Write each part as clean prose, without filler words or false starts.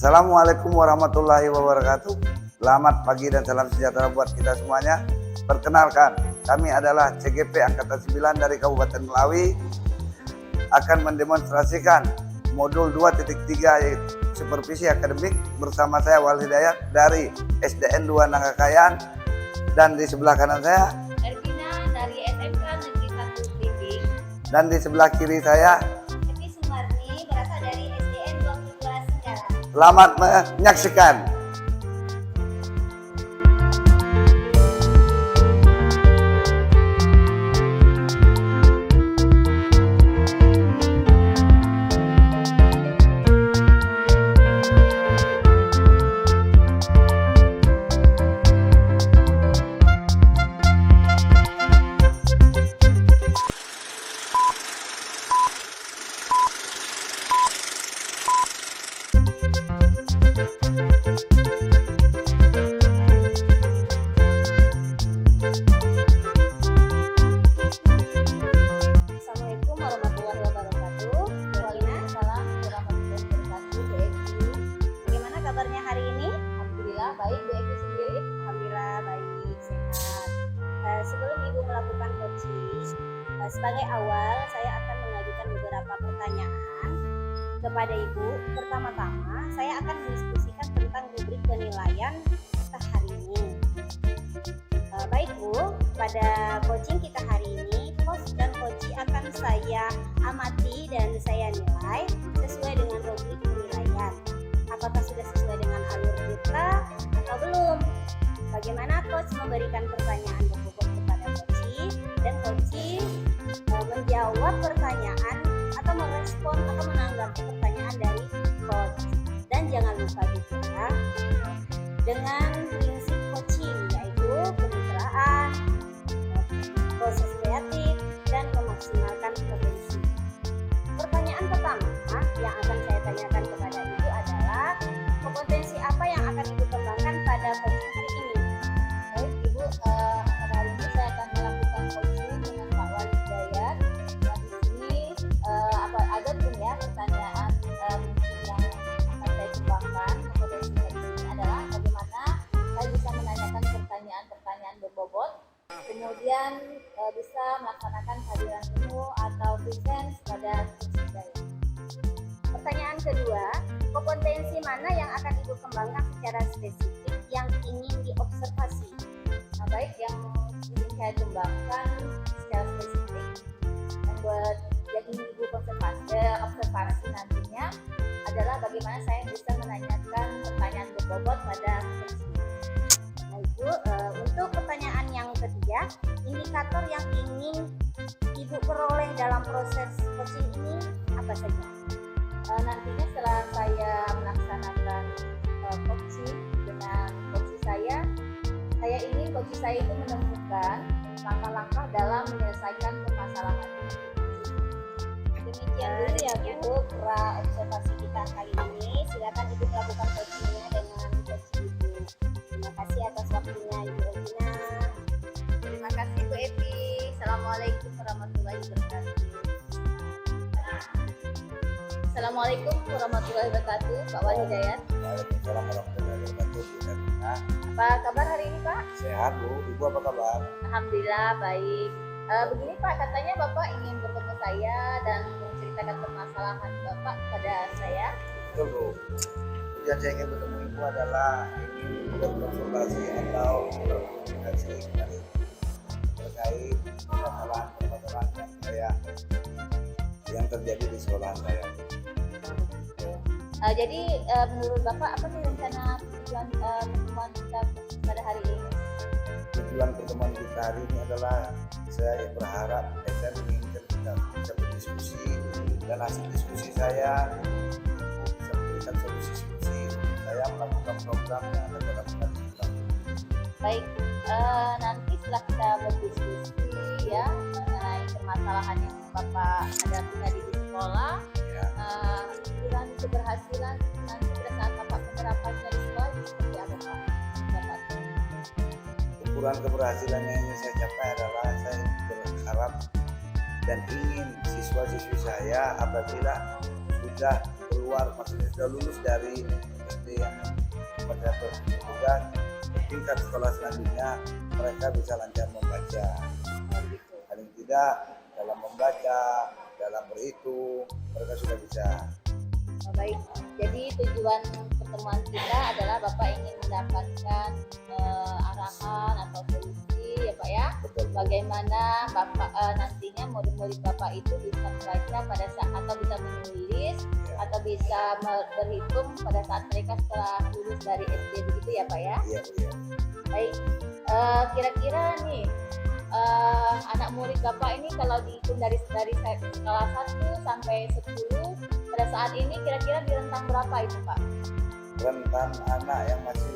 Assalamualaikum warahmatullahi wabarakatuh. Selamat pagi dan salam sejahtera buat kita semuanya. Perkenalkan, kami adalah CGP Angkatan 9 dari Kabupaten Melawi akan mendemonstrasikan modul 2.3 supervisi akademik bersama saya Wal Hidayat dari SDN 2 Nangkakayan, dan di sebelah kanan saya Ervina dari SMK Negeri 1 Blimbing, dan di sebelah kiri saya Evi Sumarni berasal dari SDN 22 Senggarang. selamat menyaksikan. Assalamualaikum warahmatullahi wabarakatuh. Waalaikumsalam warahmatullahi wabarakatuh. Bu Evi, bagaimana kabarnya hari ini? Alhamdulillah baik. Bu Evi sendiri? Alhamdulillah baik, sehat. Sebelum Ibu melakukan coaching, sebagai awal saya akan mengajukan beberapa pertanyaan kepada Ibu. Pertama-tama saya akan mendiskusikan tentang rubrik penilaian kita hari ini. Baik Bu, pada coaching kita hari ini, host dan coachee akan saya amati dan saya nilai sesuai dengan rubrik penilaian. Apakah sudah sesuai dengan alur kita atau belum? Bagaimana coach memberikan pertanyaan berbobot kepada coachee, dan coachee menjawab pertanyaan atau merespon atau menanggapi pertanyaan dari coach. Dan jangan lupa juga dengan prinsip coaching, yaitu kemitraan, proses kreatif, dan memaksimalkan potensi. Pertanyaan pertama yang akan saya tanyakan kepada Ibu adalah, kompetensi apa yang akan Ibu kembangkan pada coaching hari ini? Baik Ibu, pada hari ini saya akan melakukan coaching dengan Pak Wal Hidayat. Nah, di sini ada pun ya pertanyaan yang akan saya kembangkan. Kompetensi di sini adalah bagaimana saya bisa menanyakan pertanyaan-pertanyaan berbobot, kemudian bisa melaksanakan kehadiran penuh atau presence pada coaching Hidayat. Pertanyaan kedua, kompetensi mana yang akan Ibu kembangkan secara spesifik yang ingin diobservasi? Nah, baik yang ingin saya kembangkan secara spesifik dan buat yang ingin Ibu observasi nantinya adalah bagaimana saya bisa menanyakan pertanyaan berbobot pada coaching. Nah Ibu, untuk pertanyaan yang ketiga, indikator yang ingin Ibu peroleh dalam proses coaching ini apa saja? Nantinya setelah saya melaksanakan coaching dengan coach saya ingin coach saya itu menemukan langkah-langkah dalam menyelesaikan permasalahan. Demikian dulu ya Bu, pra observasi kita kali ini. Silakan Ibu melakukan coachingnya dengan coach Ibu. Terima kasih atas waktunya Ibu Ervina. Terima kasih Bu Evi. Assalamualaikum warahmatullahi wabarakatuh. Assalamualaikum warahmatullahi wabarakatuh, Pak Wal Hidayat. Waalaikumsalam warahmatullahi wabarakatuh. Bu Ervina. Apa kabar hari ini Pak? Sehat Bu, Ibu apa kabar? Alhamdulillah baik. Begini Pak, katanya Bapak ingin bertemu saya dan menceritakan permasalahan Bapak kepada saya. Betul Bu. Tujuan saya ingin bertemu Ibu adalah ingin berkonsultasi atau berkomunikasi terkait permasalahan yang terjadi di sekolahan saya. Jadi menurut Bapak apa sih rencana tujuan pertemuan kita pada hari ini? Tujuan pertemuan kita hari ini adalah saya berharap dan menginginkan kita bisa berdiskusi, dan hasil diskusi saya bisa memberikan solusi-solusi saya melakukan program yang ada dalam kita. Baik, nanti setelah kita berdiskusi ya mengenai permasalahan yang Bapak hadapi tadi di sekolah, Ya. ukuran keberhasilan nanti pada saat Bapak penerapannya di sekolah itu seperti apa Pak? Bapak? Ukuran keberhasilan yang ingin saya capai adalah saya berharap dan ingin siswa-siswi saya apabila sudah keluar, maksudnya sudah lulus dari pemerintah provinsi juga tingkat sekolah selanjutnya mereka bisa lancar membaca. Paling tidak dalam membaca, dalam berhitung mereka sudah bisa. Oh, baik. Jadi tujuan pertemuan kita adalah Bapak ingin mendapatkan arahan atau solusi ya Pak ya. Betul. Bagaimana Bapak nantinya murid-murid Bapak itu bisa membaca pada saat atau bisa menulis atau bisa berhitung pada saat mereka setelah lulus dari SD begitu ya Pak ya. Iya, iya. Baik. Kira-kira nih anak murid Bapak ini kalau dihitung dari skala 1 sampai 10 pada saat ini kira-kira di rentang berapa itu Pak? Rentan anak yang masih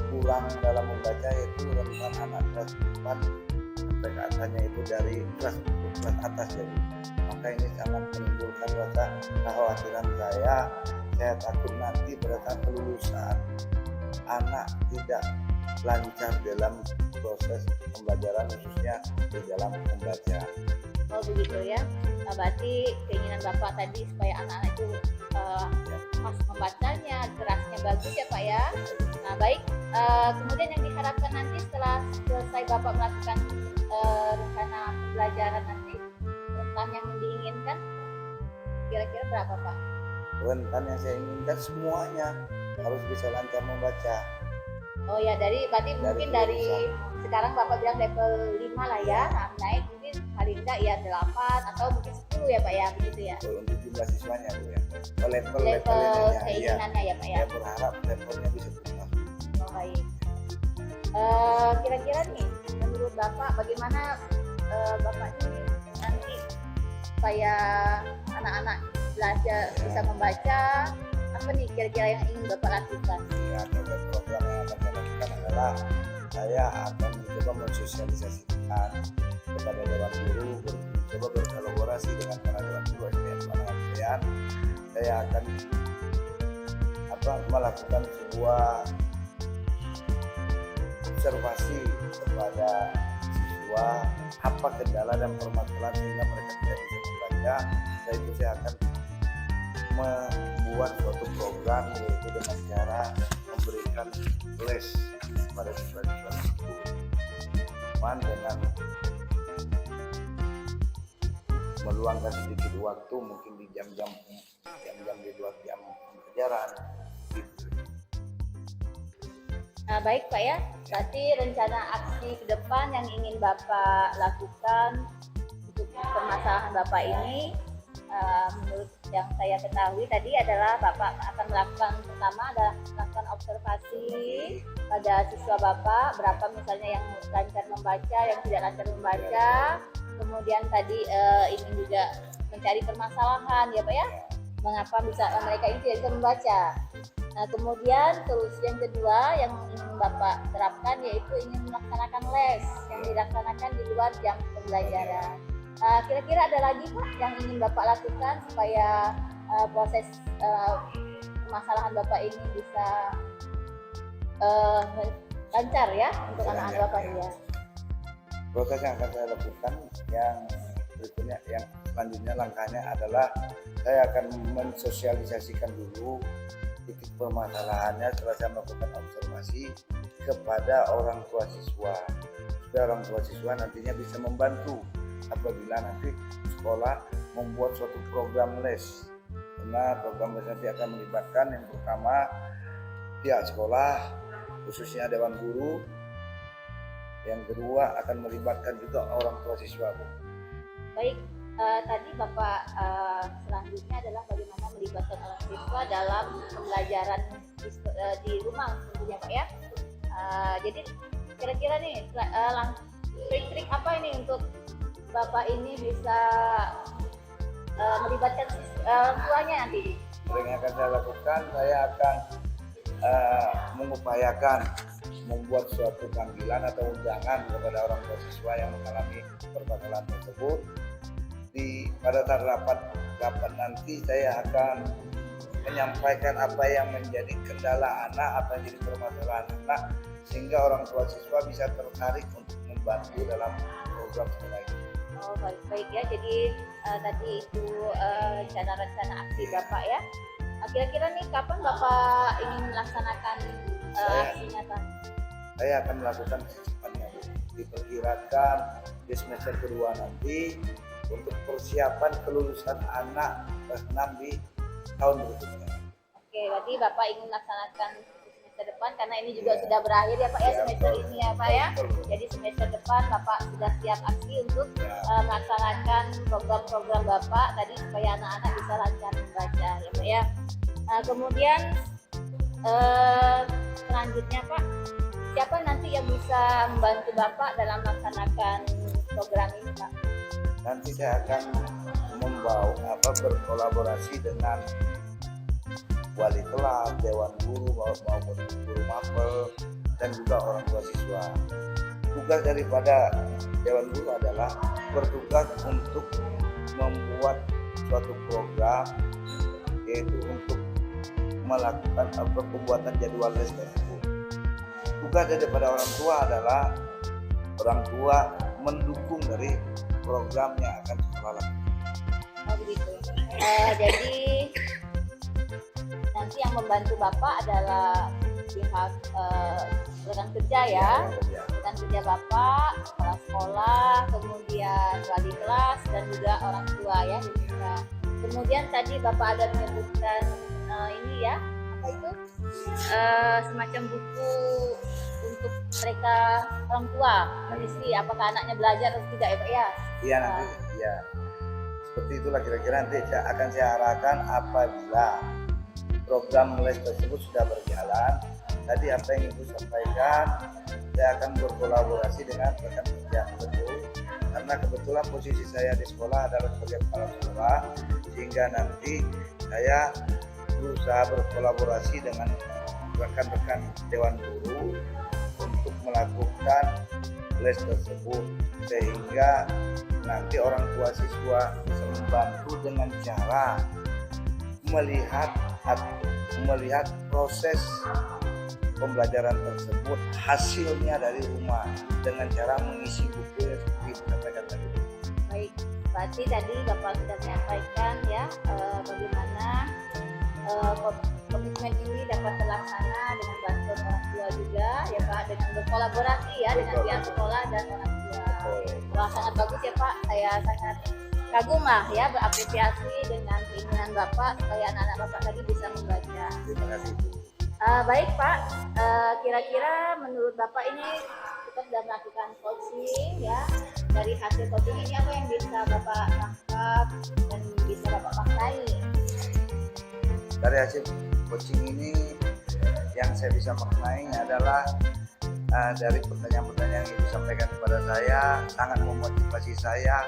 kurang dalam membaca itu rentan anak kelas 4 sampai ke atasnya itu dari kelas atas. Jadi maka ini sangat menimbulkan rasa kekhawatiran saya takut nanti pada saat kelulusan anak tidak lancar dalam proses pembelajaran khususnya di dalam membaca. Oh begitu ya. Nah, berarti keinginan Bapak tadi supaya anak-anak itu pas membacanya, kerasnya bagus ya Pak ya. Nah baik, kemudian yang diharapkan nanti setelah selesai Bapak melakukan rencana pembelajaran nanti, rentan yang diinginkan kira-kira berapa Pak? Rentan yang saya inginkan semuanya harus bisa lancar membaca. Oh ya, berarti mungkin dari sekarang Bapak bilang level 5 lah ya, nah, naik mungkin paling enggak ya 8 atau mungkin 10 ya Pak ya, begitu ya. Untuk jumlah siswanya Bu ya. Level keinginannya ya Pak ya. Saya berharap levelnya bisa berubah. Oh baik. Kira-kira nih menurut Bapak bagaimana Bapak ini nanti supaya anak-anak belajar bisa membaca, apa nih kira-kira yang ingin Bapak lakukan? Ya, program yang akan saya lakukan adalah saya akan mencoba mensosialisasikan kepada Dewan Guru, mencoba berkolaborasi dengan para Dewan Guru SDN Pangandaran. Saya akan melakukan sebuah observasi kepada siswa apa kendala dan permasalahan sehingga mereka tidak bisa membaca. Setelah itu saya akan membuat suatu program yaitu dengan cara memberikan les pada siswa-siswa tersebut. Dengan meluangkan sedikit waktu mungkin di jam-jam di luar jam pelajaran gitu. Nah baik Pak ya, berarti rencana aksi ke depan yang ingin Bapak lakukan untuk permasalahan Bapak ini menurut yang saya ketahui tadi adalah Bapak akan melakukan pertama adalah melakukan observasi pada siswa Bapak, berapa misalnya yang lancar membaca, yang tidak lancar membaca, kemudian tadi ingin juga mencari permasalahan ya Pak ya, mengapa mereka ini tidak bisa membaca. Nah kemudian solusi yang kedua yang ingin Bapak terapkan yaitu ingin melaksanakan les yang dilaksanakan di luar jam pembelajaran. Kira-kira ada lagi Pak yang ingin Bapak lakukan supaya proses permasalahan Bapak ini bisa lancar ya untuk anak-anak Bapak ya? Proses yang akan saya lakukan yang berikutnya, yang selanjutnya langkahnya adalah saya akan mensosialisasikan dulu titik permasalahannya setelah saya melakukan observasi kepada orang tua siswa, supaya orang tua siswa nantinya bisa membantu apabila nanti sekolah membuat suatu program les. Karena program les nanti akan melibatkan yang pertama pihak sekolah khususnya Dewan Guru, yang kedua akan melibatkan juga orang tua siswa. Baik, tadi Bapak selanjutnya adalah bagaimana melibatkan orang siswa dalam pembelajaran di rumah tentunya Pak ya. Jadi kira-kira nih trik-trik apa ini untuk Bapak ini bisa melibatkan orang tuanya nanti? Yang akan saya lakukan, saya akan mengupayakan membuat suatu panggilan atau undangan kepada orang tua siswa yang mengalami permasalahan tersebut. Pada saat rapat nanti saya akan menyampaikan apa yang menjadi kendala anak, apa yang jadi permasalahan anak, sehingga orang tua siswa bisa tertarik untuk membantu dalam program sekolah ini. Oh baik ya, jadi tadi itu rencana aksi Bapak ya. Kira-kira nih kapan Bapak ingin melaksanakan saya akan melakukan secepatnya, Bu. Diperkirakan di semester kedua nanti untuk persiapan kelulusan anak kelas 6 di tahun berikutnya. Oke, berarti Bapak ingin melaksanakan semester depan karena ini juga sudah berakhir ya Pak ya, semester ini ya Pak ya. Jadi semester depan Bapak sudah siap aksi untuk melaksanakan program-program Bapak tadi supaya anak-anak bisa lancar membaca ya Pak ya. Kemudian selanjutnya Pak, siapa nanti yang bisa membantu Bapak dalam melaksanakan program ini Pak? Nanti saya akan berkolaborasi dengan wali kelas, dewan guru maupun guru mapel dan juga orang tua siswa. Tugas daripada dewan guru adalah bertugas untuk membuat suatu program, yaitu untuk melakukan pembuatan jadwal les tersebut. Tugas daripada orang tua adalah orang tua mendukung dari program yang akan sekolah lakukan. Oh begitu. Jadi nanti yang membantu Bapak adalah pihak rekan kerja ya, rekan kerja Bapak, kepala sekolah, kemudian wali kelas dan juga orang tua ya. Kemudian tadi Bapak ada menyebutkan ini ya, apa itu semacam buku untuk mereka orang tua berisi apakah anaknya belajar atau tidak ya Pak ya? Iya nanti ya seperti itulah kira-kira nanti akan saya arahkan apabila program les tersebut sudah berjalan. Tadi apa yang Ibu sampaikan, saya akan berkolaborasi dengan rekan kerja betul, karena kebetulan posisi saya di sekolah adalah sebagai kepala sekolah, sehingga nanti saya berusaha berkolaborasi dengan rekan-rekan dewan guru untuk melakukan les tersebut, sehingga nanti orang tua siswa bisa membantu dengan cara melihat proses pembelajaran tersebut, hasilnya dari rumah dengan cara mengisi buku yang seperti disampaikan tadi. Baik, berarti tadi Bapak sudah menyampaikan ya bagaimana komitmen ini dapat terlaksana dengan bantuan orang tua juga ya Pak, dengan berkolaborasi ya dengan pihak sekolah dan orang tua. Wah sangat bagus ya Pak, saya sangat kagum lah ya, berapresiasi dengan keinginan Bapak supaya anak-anak Bapak tadi bisa membaca. Terima kasih. Baik Pak, kira-kira menurut Bapak ini kita sudah melakukan coaching ya, dari hasil coaching ini apa yang bisa Bapak tangkap dan bisa Bapak maknai? Dari hasil coaching ini yang saya bisa maknai adalah dari pertanyaan-pertanyaan yang Ibu sampaikan kepada saya sangat memotivasi saya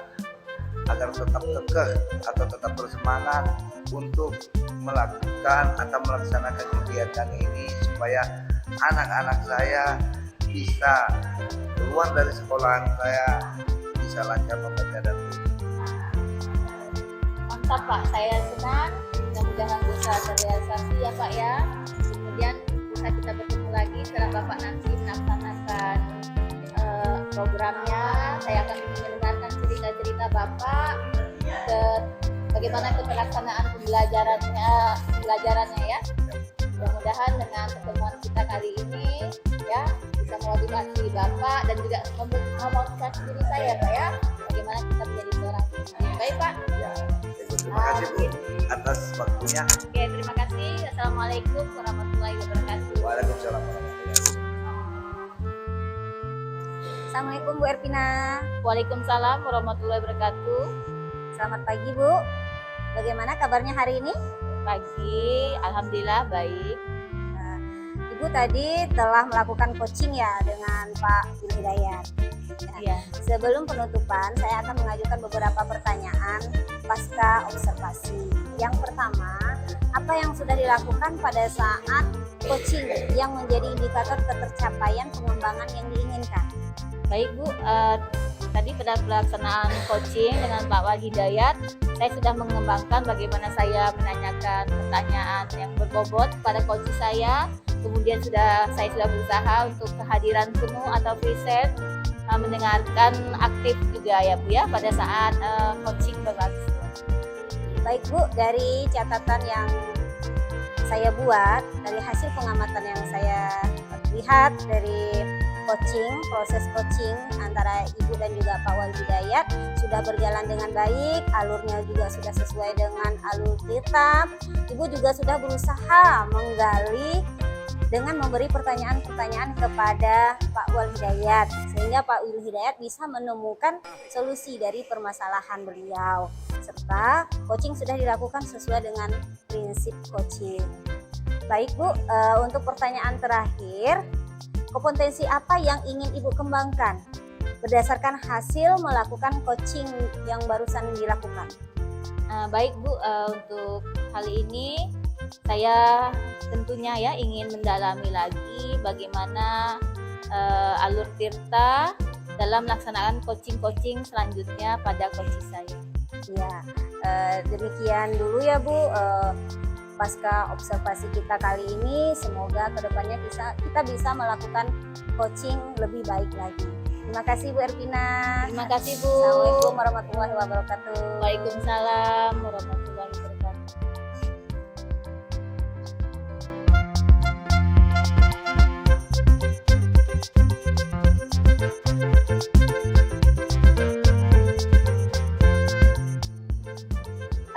agar tetap kekeh atau tetap bersemangat untuk melakukan atau melaksanakan kegiatan ini supaya anak-anak saya bisa keluar dari sekolahan saya bisa lancar membaca dan tulis. Mantap Pak, saya senang, mudah-mudahan bisa terrealisasi ya Pak ya. Kemudian bisa kita bertemu lagi setelah Bapak nanti melaksanakan programnya. Saya akan mendengarkan cerita-cerita Bapak bagaimana pelaksanaan pembelajarannya ya. Mudah-mudahan dengan pertemuan kita kali ini ya bisa memotivasi Bapak dan juga memotivasi diri saya Pak ya, bagaimana kita menjadi seorang pemimpin. Baik Pak. Ya, terima kasih Bu atas waktunya. Oke, terima kasih. Assalamualaikum warahmatullahi wabarakatuh. Waalaikumsalam warahmatullahi wabarakatuh. Assalamualaikum Bu Ervina. Waalaikumsalam warahmatullahi wabarakatuh. Selamat pagi Bu. Bagaimana kabarnya hari ini? Pagi, alhamdulillah baik. Nah, Ibu tadi telah melakukan coaching ya dengan Pak Bin Hidayat. Nah, Iya. sebelum penutupan, saya akan mengajukan beberapa pertanyaan pasca observasi. Yang pertama, apa yang sudah dilakukan pada saat coaching yang menjadi indikator ketercapaian pengembangan yang diinginkan? Baik Bu, tadi pada pelaksanaan coaching dengan Pak Wali Hidayat, saya sudah mengembangkan bagaimana saya menanyakan pertanyaan yang berbobot pada coach saya. Kemudian saya sudah berusaha untuk kehadiran penuh atau preset, mendengarkan aktif juga ya Bu ya pada saat coaching berlangsung. Baik Bu, dari catatan yang saya buat, dari hasil pengamatan yang saya lihat dari proses coaching antara Ibu dan juga Pak Wali Hidayat sudah berjalan dengan baik, alurnya juga sudah sesuai dengan alur Tirta. Ibu juga sudah berusaha menggali dengan memberi pertanyaan-pertanyaan kepada Pak Wali Hidayat, sehingga Pak Wali Hidayat bisa menemukan solusi dari permasalahan beliau. Serta coaching sudah dilakukan sesuai dengan prinsip coaching. Baik Bu, untuk pertanyaan terakhir, kompetensi apa yang ingin Ibu kembangkan berdasarkan hasil melakukan coaching yang barusan dilakukan? Baik Bu, untuk kali ini saya tentunya ya ingin mendalami lagi bagaimana alur Tirta dalam melaksanakan coaching selanjutnya pada coaching saya. Ya, demikian dulu ya Bu. Pasca observasi kita kali ini, semoga kedepannya kita bisa melakukan coaching lebih baik lagi. Terima kasih Bu Ervina. Terima kasih Bu. Assalamualaikum warahmatullahi wabarakatuh. Waalaikumsalam warahmatullahi wabarakatuh.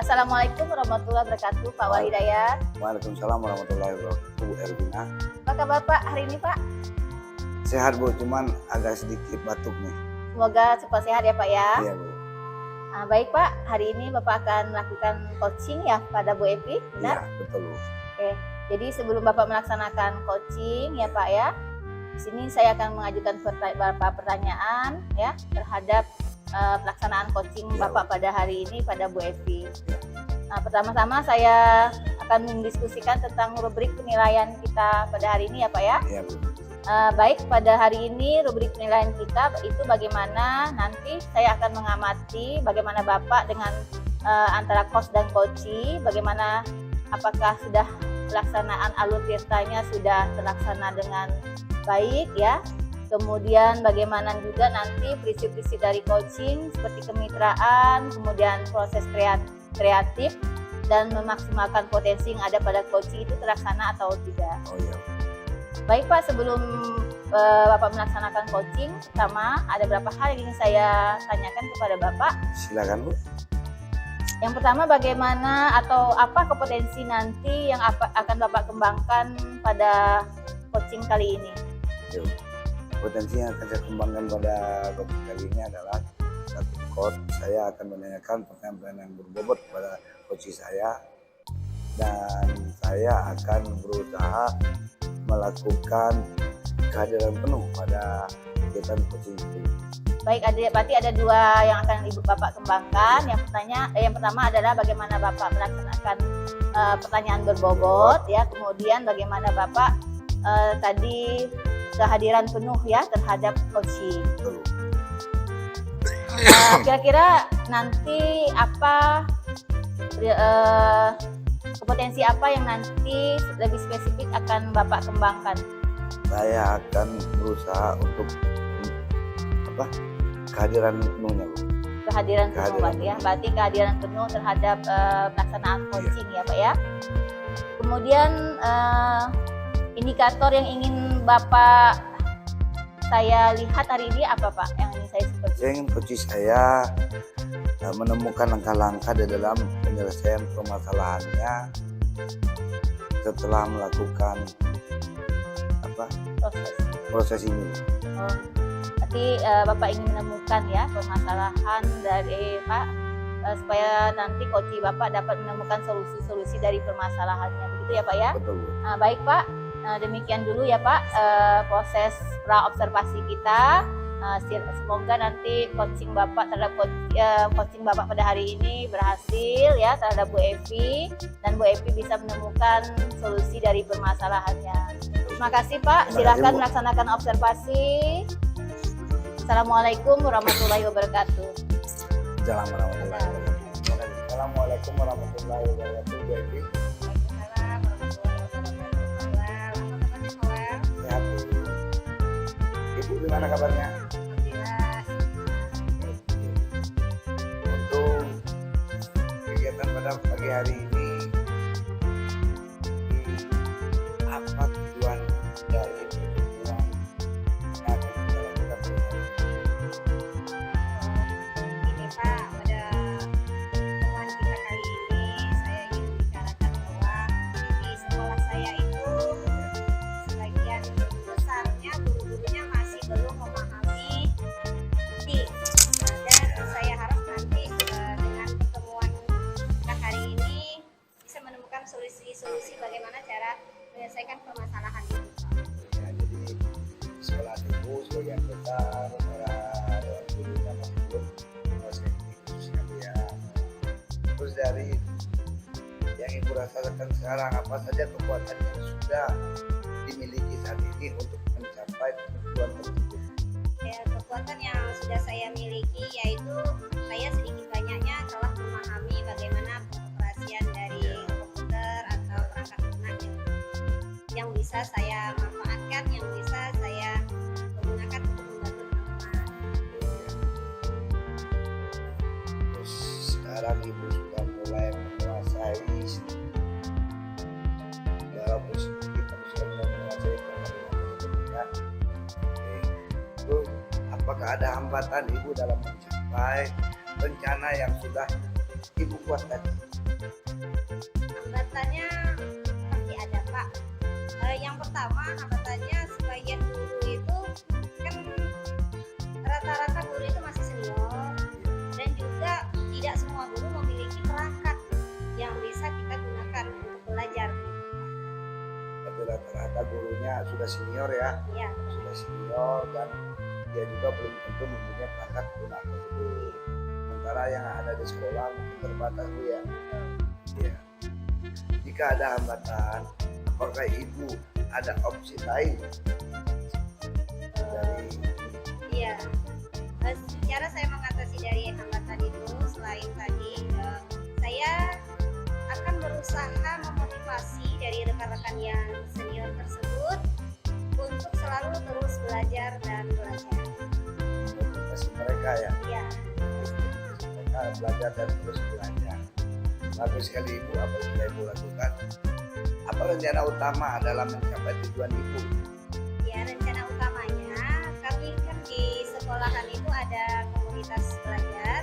Assalamualaikum warahmatullahi wabarakatuh, Pak Wali Hidayat. Waalaikumsalam warahmatullahi wabarakatuh, Bu Ervina. Apa kabar Pak hari ini Pak? Sehat Bu, cuman agak sedikit batuk nih. Semoga cepat sehat ya Pak ya. Iya Bu. Baik Pak, hari ini Bapak akan melakukan coaching ya pada Bu Evi, Iya benar? betul Bu. Oke, jadi sebelum Bapak melaksanakan coaching ya Pak ya, di sini saya akan mengajukan beberapa pertanyaan ya terhadap pelaksanaan coaching Ya, Bapak pada hari ini pada Bu Evi. Nah, pertama-tama saya akan mendiskusikan tentang rubrik penilaian kita pada hari ini ya Pak ya. Iya Bu. Baik, pada hari ini rubrik penilaian kita itu bagaimana nanti saya akan mengamati bagaimana Bapak dengan antara coach dan coachee, bagaimana apakah sudah pelaksanaan alur tirtanya sudah terlaksana dengan baik ya. Kemudian bagaimana juga nanti prinsip-prinsip dari coaching seperti kemitraan, kemudian proses kreatif dan memaksimalkan potensi yang ada pada coaching itu terlaksana atau tidak. Oh iya. Baik Pak, sebelum Bapak melaksanakan coaching, pertama ada beberapa hal yang ingin saya tanyakan kepada Bapak. Silakan Bu. Yang pertama, bagaimana atau apa kompetensi nanti yang akan Bapak kembangkan pada coaching kali ini? Yuk. Potensi yang akan saya kembangkan pada coaching kali ini adalah satu, coach saya akan menanyakan pertanyaan-pertanyaan yang berbobot kepada coach saya, dan saya akan berusaha melakukan kehadiran penuh pada kegiatan coaching itu. Baik, berarti ada dua yang akan Ibu Bapak kembangkan. Yang pertama adalah bagaimana Bapak melaksanakan pertanyaan berbobot ya, kemudian bagaimana Bapak tadi kehadiran penuh ya terhadap coaching. Kira-kira nanti apa kompetensi apa yang nanti lebih spesifik akan Bapak kembangkan? Saya akan berusaha untuk kehadiran penuhnya Bu. Kehadiran penuh ya, berarti kehadiran penuh terhadap pelaksanaan coaching ya Pak ya. Kemudian indikator yang ingin Bapak saya lihat hari ini apa Pak? Yang ingin saya sebut? Saya ingin coach saya menemukan langkah-langkah di dalam penyelesaian permasalahannya setelah melakukan proses ini. Oh, berarti Bapak ingin menemukan ya permasalahan dari Pak supaya nanti coach Bapak dapat menemukan solusi-solusi dari permasalahannya, begitu ya Pak ya? Betul Bu. Baik Pak, demikian dulu ya Pak proses pra observasi kita. Semoga nanti coaching Bapak terhadap coaching Bapak pada hari ini berhasil ya terhadap Bu Evi, dan Bu Evi bisa menemukan solusi dari permasalahannya. Terima kasih Pak, silakan melaksanakan observasi. Assalamualaikum warahmatullahi wabarakatuh. Assalamualaikum warahmatullahi wabarakatuh. Bu Evi. Sehat Bu. Ibu gimana kabarnya? Untuk kegiatan pada pagi hari ini, apa tujuan dari yang besar para dewan gurunya masih belum menguasai khusus kami ya. Terus dari yang ibu rasakan sekarang, apa saja kekuatan yang sudah dimiliki saat ini untuk mencapai tujuan tersebut? Ya, kekuatan yang sudah saya miliki yaitu saya sedikit banyaknya telah memahami bagaimana pengoperasian dari komputer atau perangkat lunak yang bisa saya manfaatkan, yang bisa saya gunakan untuk membantu teman-teman. Terus sekarang ibu sudah mulai menguasai, walaupun sedikit tapi sudah mulai menguasai pengelolaan tersebut ya. Oke. Terus apakah ada hambatan ibu dalam mencapai rencana yang sudah ibu buat tadi? Hambatannya pasti ada, Pak. Yang pertama hambatannya sebagian guru itu kan rata-rata guru itu masih senior dan juga tidak semua guru memiliki perangkat yang bisa kita gunakan untuk belajar. Tapi rata-rata gurunya sudah senior ya, Ya, sudah senior dan dia juga belum tentu mempunyai perangkat lunak tersebut. Sementara yang ada di sekolah mungkin terbatas Bu ya. Ya. Jika ada hambatan, apakah ibu ada opsi lain dari iya. Cara saya mengatasi dari hambatan itu selain tadi saya akan berusaha memotivasi dari rekan-rekan yang senior tersebut untuk selalu terus belajar dan belajar. motivasi mereka ya? Iya. Motivasi mereka belajar dan terus belajar. Bagus sekali ibu apa yang sudah ibu lakukan. Apa rencana utama dalam mencapai tujuan ibu? Ya, rencana utamanya kami kan di sekolahan itu ada komunitas belajar.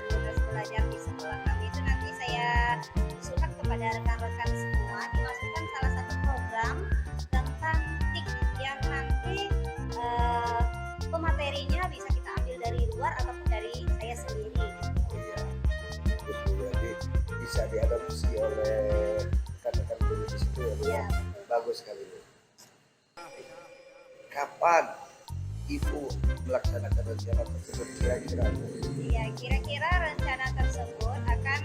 Komunitas belajar di sekolah kami itu nanti saya usulkan kepada rekan-rekan semua dimasukkan salah satu program tentang TIK yang nanti pematerinya bisa kita ambil dari luar ataupun dari saya sendiri. Iya. Terus Bu, jadi bisa diadopsi oleh rekan-rekan guru di situ ya Bu. Iya. Bagus sekali Bu. Kapan ibu melaksanakan rencana tersebut kira-kira Bu? Ya, kira-kira rencana tersebut akan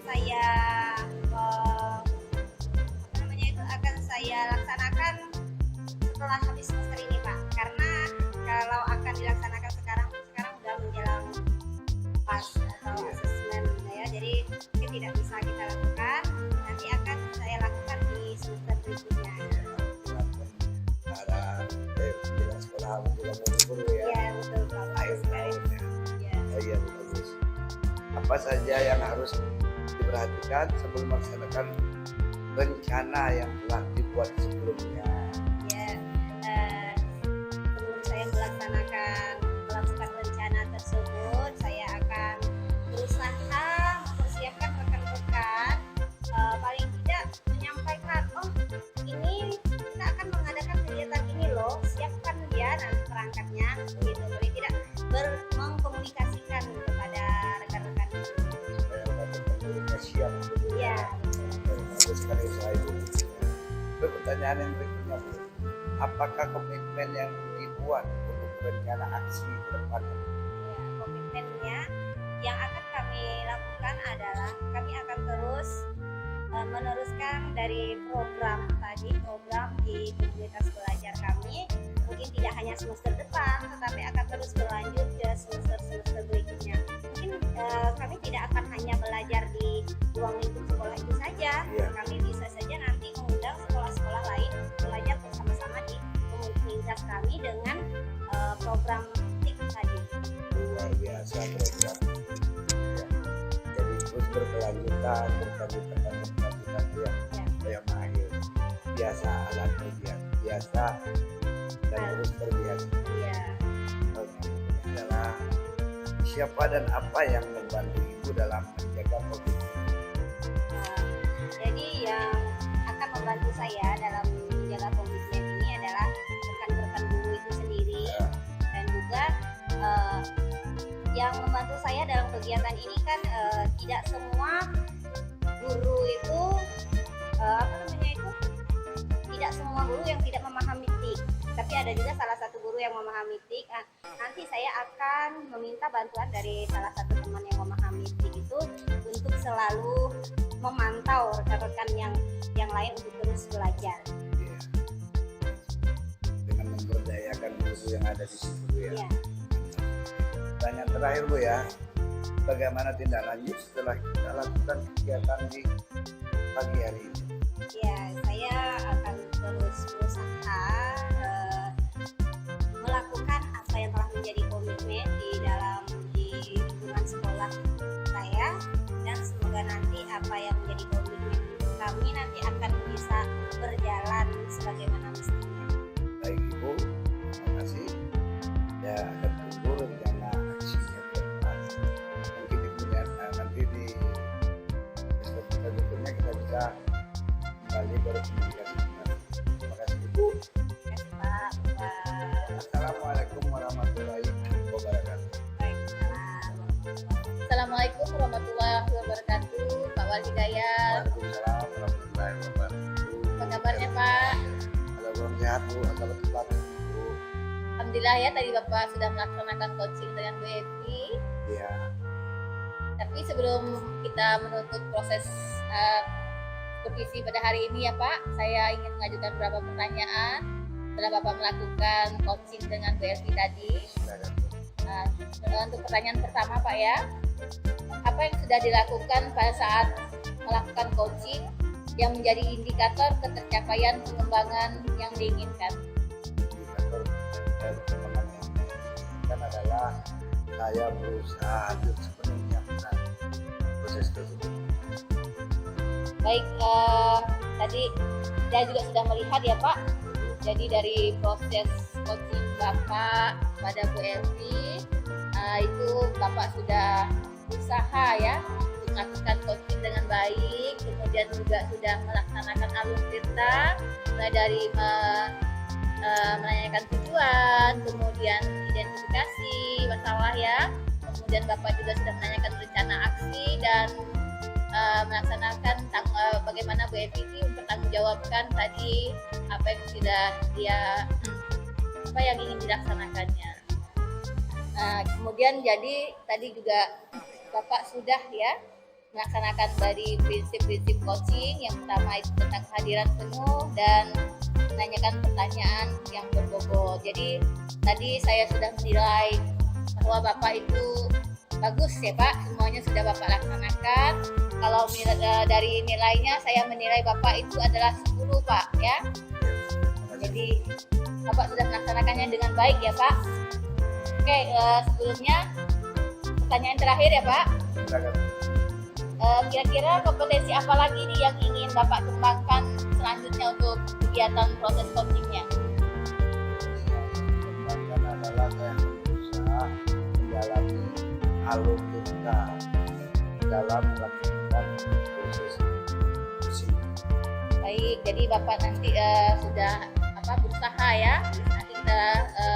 saya akan saya laksanakan setelah habis semester ini, Pak. Karena kalau akan dilaksanakan sekarang udah menjelang pas atau asesmen ya. Jadi mungkin tidak bisa kita lakukan. Nanti akan saya lakukan di semester berikutnya. Para pimpinan sekolah menjelang guru ya. Ya, betul, Pak. Akhir tahun ya. Ya. Oh iya bagus. Apa saja yang harus diperhatikan sebelum melaksanakan rencana yang telah dibuat sebelumnya? Ya, sebelum saya melakukan rencana tersebut, saya akan berusaha mempersiapkan rekan-rekan, paling tidak menyampaikan, oh ini kita akan mengadakan kegiatan ini loh, siapkan ya nanti perangkatnya, gitu. Paling tidak mengkomunikasikan kepada rekan-rekan. Supaya rekan-rekan siap. Ya, Bagus sekali usaha ibu. Itu pertanyaan yang berikutnya Bu. Apakah komitmen yang dibuat untuk rencana aksi ke depan? ya, komitmennya yang akan kami lakukan adalah kami akan terus meneruskan dari program di komunitas belajar kami, mungkin tidak hanya semester depan tetapi akan terus berlanjut ke semester berikutnya. Mungkin kami tidak akan hanya belajar di ruang lingkup sekolah itu saja. Iya. Kami bisa saja nanti mengundang sekolah-sekolah lain belajar bersama-sama di komunitas kami dengan program TIK tadi. Luar biasa program. Ya. Jadi terus berkelanjutan ya. Yang mahir. Biasa alat ujian, biasa dan terus terbiasa. Iya. Adalah siapa dan apa yang membantu ibu dalam menjaga COVID? Jadi yang akan membantu saya dalam menjaga komitmen ini adalah rekan-rekan guru itu sendiri dan juga yang membantu saya dalam kegiatan ini kan tidak semua guru itu tidak semua guru yang tidak memahami TIK, tapi ada juga salah satu guru guru yang memahami TIK. Nah, nanti saya akan meminta bantuan dari salah satu teman yang memahami TIK itu untuk selalu memantau rekan-rekan yang lain untuk terus belajar. Iya. Dengan memberdayakan guru yang ada di situ ya. Iya. Pertanyaan terakhir Bu ya, bagaimana tindak lanjut setelah kita lakukan kegiatan di pagi hari ini? Ya, saya akan terus berusaha melakukan apa yang telah menjadi komitmen di lingkungan sekolah saya, dan semoga nanti apa yang menjadi komitmen kami nanti akan bisa berjalan sebagaimana mestinya. Baik Ibu, terima kasih. Ya, akan tunggu rencana aksinya ke depan. Mungkin di kemudian nanti di episode berikutnya kita bisa kembali berkomunikasi. Terima kasih Ibu. Terima kasih Pak. Assalamualaikum warahmatullahi wabarakatuh. Waalaikumsalam. Assalamualaikum warahmatullahi wabarakatuh, Pak Wali Hidayat. Waalaikumsalam warahmatullahi wabarakatuh. Apa kabarnya Pak? Halo, belum sehat Bu, atau tempat Bu? Alhamdulillah ya, tadi Bapak sudah melaksanakan coaching dengan Bu Evi. Iya. Tapi sebelum kita menutup proses supervisi pada hari ini ya Pak, saya ingin mengajukan beberapa pertanyaan setelah Bapak melakukan coaching dengan Bu Evi tadi. Silakan Bu. Untuk pertanyaan pertama Pak ya, apa yang sudah dilakukan pada saat melakukan coaching yang menjadi indikator ketercapaian pengembangan yang diinginkan? Indikator dari perkembangan yang diinginkan adalah saya berusaha hadir sepenuhnya pada proses tersebut. Baik, tadi saya juga sudah melihat ya Pak, jadi dari proses coaching Bapak pada Bu Evi, itu Bapak sudah usaha ya untuk melakukan coaching dengan baik, kemudian juga sudah melaksanakan alur tirta, mulai dari menanyakan tujuan, kemudian identifikasi masalah ya, kemudian Bapak juga sudah menanyakan rencana aksi dan melaksanakan bagaimana Bu Evi mempertanggungjawabkan tadi apa yang sudah apa yang ingin dilaksanakannya. Kemudian jadi tadi juga Bapak sudah ya melaksanakan dari prinsip-prinsip coaching. Yang pertama itu tentang kehadiran penuh dan menanyakan pertanyaan yang berbobot. Jadi tadi saya sudah menilai bahwa Bapak itu bagus ya Pak, semuanya sudah Bapak laksanakan. Kalau dari nilainya saya menilai Bapak itu adalah 10 Pak ya. Jadi Bapak sudah melaksanakannya dengan baik ya Pak. Oke, sebelumnya pertanyaan terakhir ya Pak. Silakan. Kira-kira kompetensi apa lagi nih yang ingin Bapak kembangkan selanjutnya untuk kegiatan proses coachingnya? Yang adalah saya berusaha menjalani alur kita dalam melakukan proses coaching. Baik, jadi Bapak nanti sudah berusaha ya, nanti kita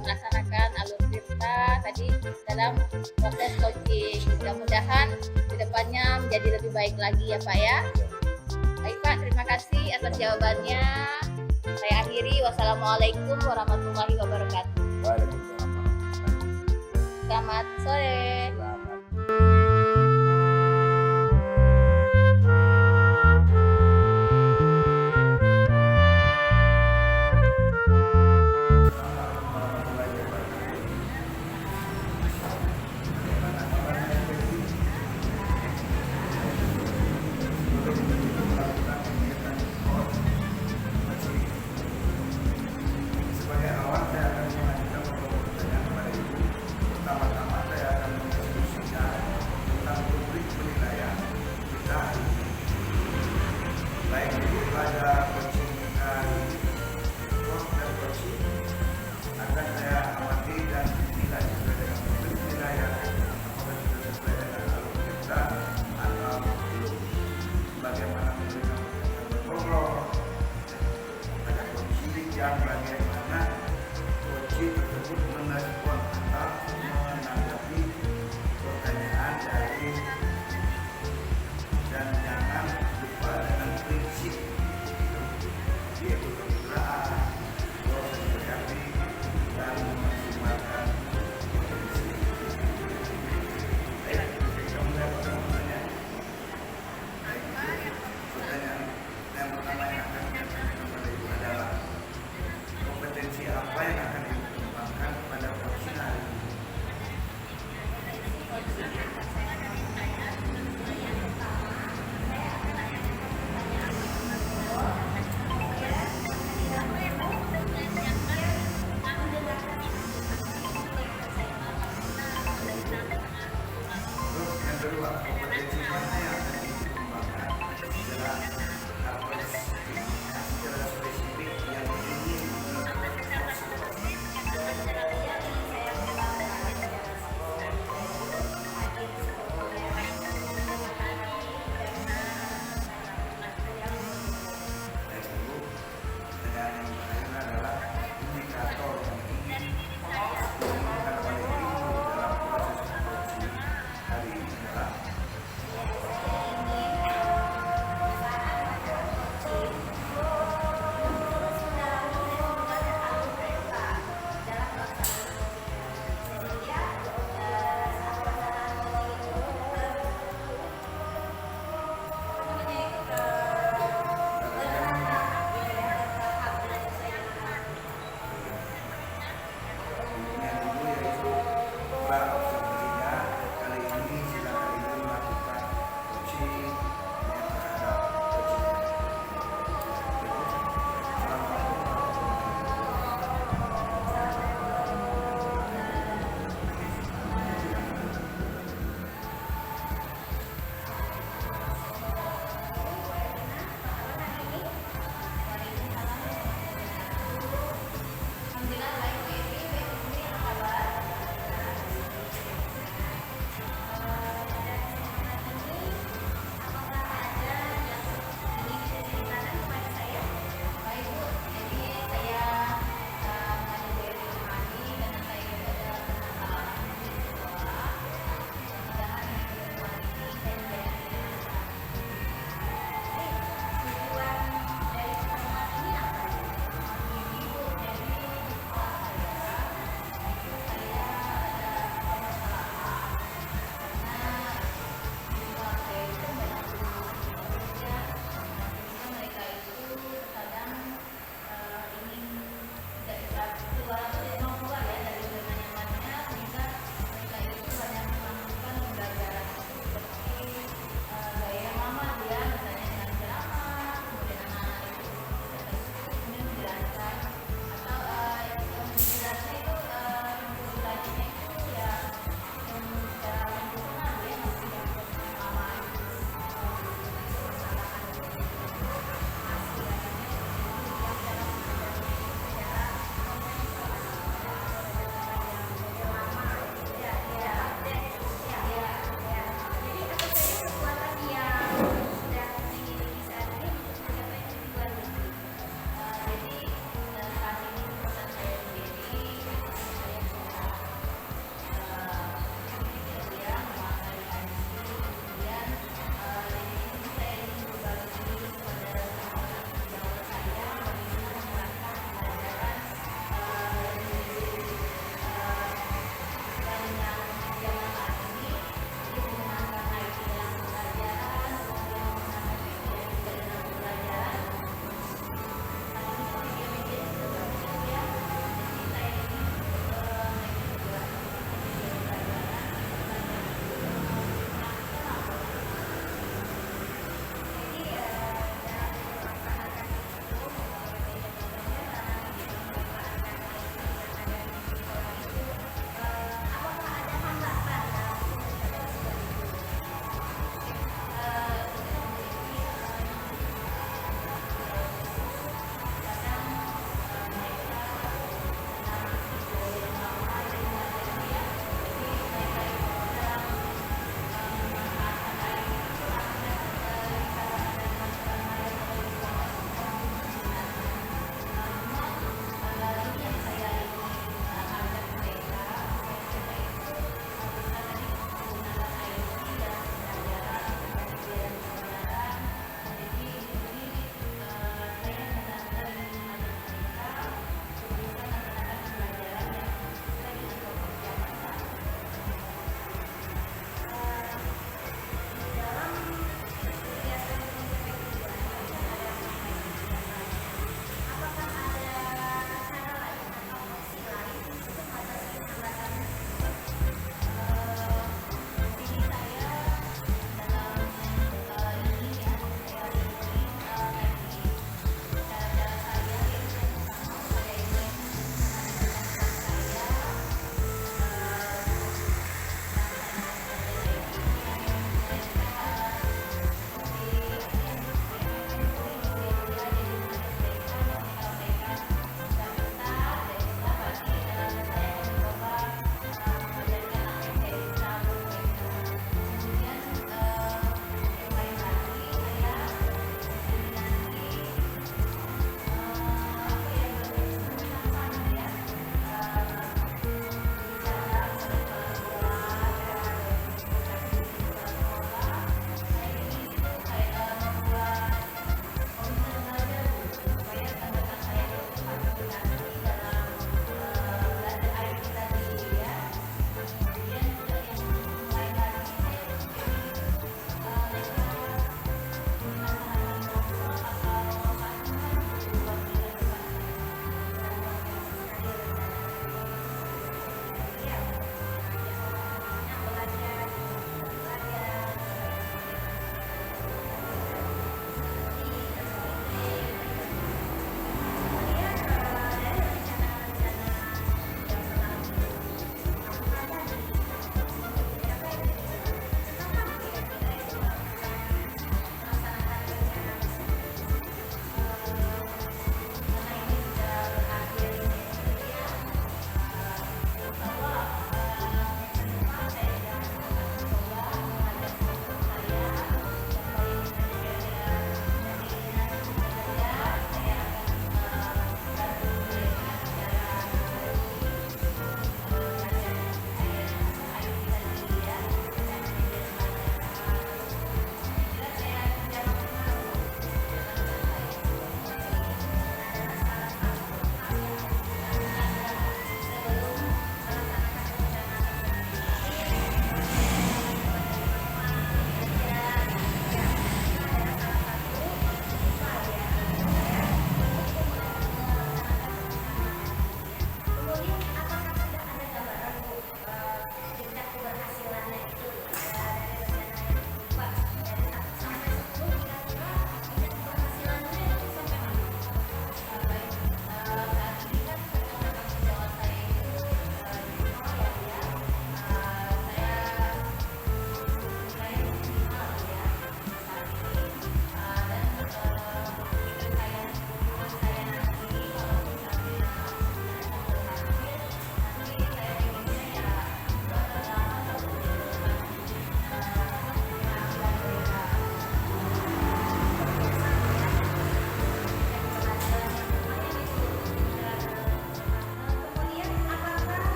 melaksanakan alur tirta tadi dalam proses coaching. Mudah-mudahan kedepannya menjadi lebih baik lagi ya Pak ya. Baik Pak, terima kasih atas jawabannya. Saya akhiri, wassalamualaikum warahmatullahi wabarakatuh. Waalaikumsalam warahmatullahi wabarakatuh. Selamat sore. Selamat. Sebagai awal saya akan mengajukan beberapa pertanyaan kepada Ibu. Pertama-tama saya akan mendiskusikan tentang rubrik penilaian kita hari ini. Baik itu pada coaching kita hari ini, dan coaching akan saya amati dan dinilai sesuai dengan rubrik penilaian apakah sudah sesuai dengan alur kita atau belum. Bagaimana memberikan pertanyaan berprolog, ada coaching yang bagaimana coaching tersebut merespon atau menanggapi pertanyaan dari, dan jangan lupa dengan prinsip yaitu kemitraan, proses kreatif dan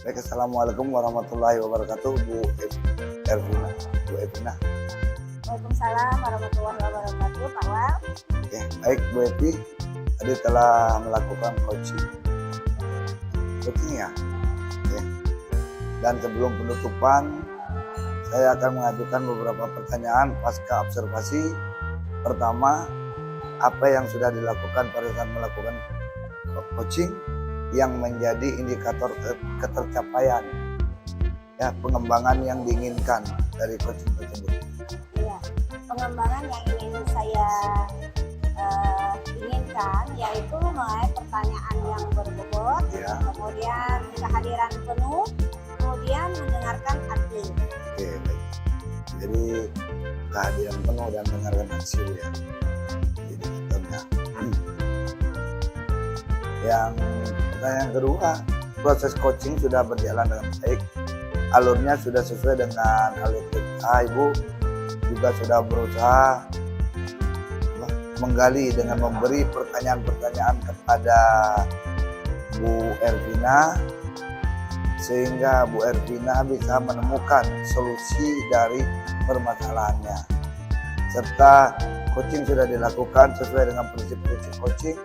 Baik, assalamualaikum warahmatullahi wabarakatuh, Bu Ervina. Bu Ervina. Waalaikumsalam warahmatullahi wabarakatuh, Pak Wal. Oke, baik Bu Evi, tadi telah melakukan coaching ya. Oke. Dan sebelum penutupan, saya akan mengajukan beberapa pertanyaan pasca observasi. Pertama, apa yang sudah dilakukan pada saat melakukan coaching yang menjadi indikator ketercapaian ya pengembangan yang diinginkan dari coaching tersebut. Iya, pengembangan yang ingin saya inginkan yaitu mengenai pertanyaan yang berbobot, Ya. kemudian kehadiran penuh, kemudian mendengarkan atlet. Oke, baik. Jadi kehadiran penuh dan mendengarkan hasil ya. Jadi contohnya. Yang pertanyaan kedua, proses coaching sudah berjalan dengan baik. Alurnya sudah sesuai dengan alur kita. Ibu juga sudah berusaha menggali dengan memberi pertanyaan-pertanyaan kepada Bu Ervina sehingga Bu Ervina bisa menemukan solusi dari permasalahannya. Serta coaching sudah dilakukan sesuai dengan prinsip-prinsip coaching,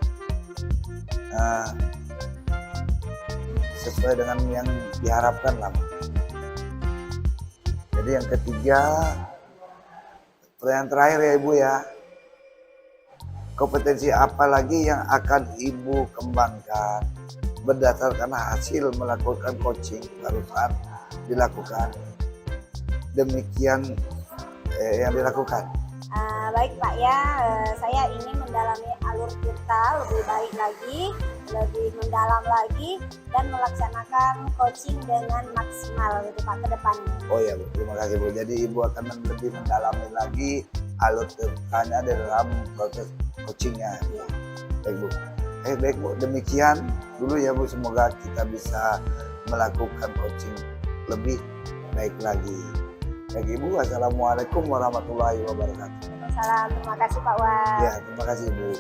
sesuai dengan yang diharapkan lah. Jadi yang ketiga, pertanyaan terakhir ya Ibu ya, kompetensi apa lagi yang akan Ibu kembangkan berdasarkan hasil melakukan coaching barusan dilakukan? Demikian yang dilakukan. Baik Pak ya, saya ingin mendalami alur kita lebih baik lagi, lebih mendalam lagi, dan melaksanakan coaching dengan maksimal gitu Pak ke depannya. Oh ya Bu, terima kasih Bu. Jadi Ibu akan lebih mendalami lagi alur ceritanya dalam proses coachingnya. Iya. Baik Bu. Baik Bu, demikian dulu ya Bu. Semoga kita bisa melakukan coaching lebih baik lagi. Baik Ibu, assalamualaikum warahmatullahi wabarakatuh. Salam, terima kasih Pak Wan. Ya, terima kasih Bu.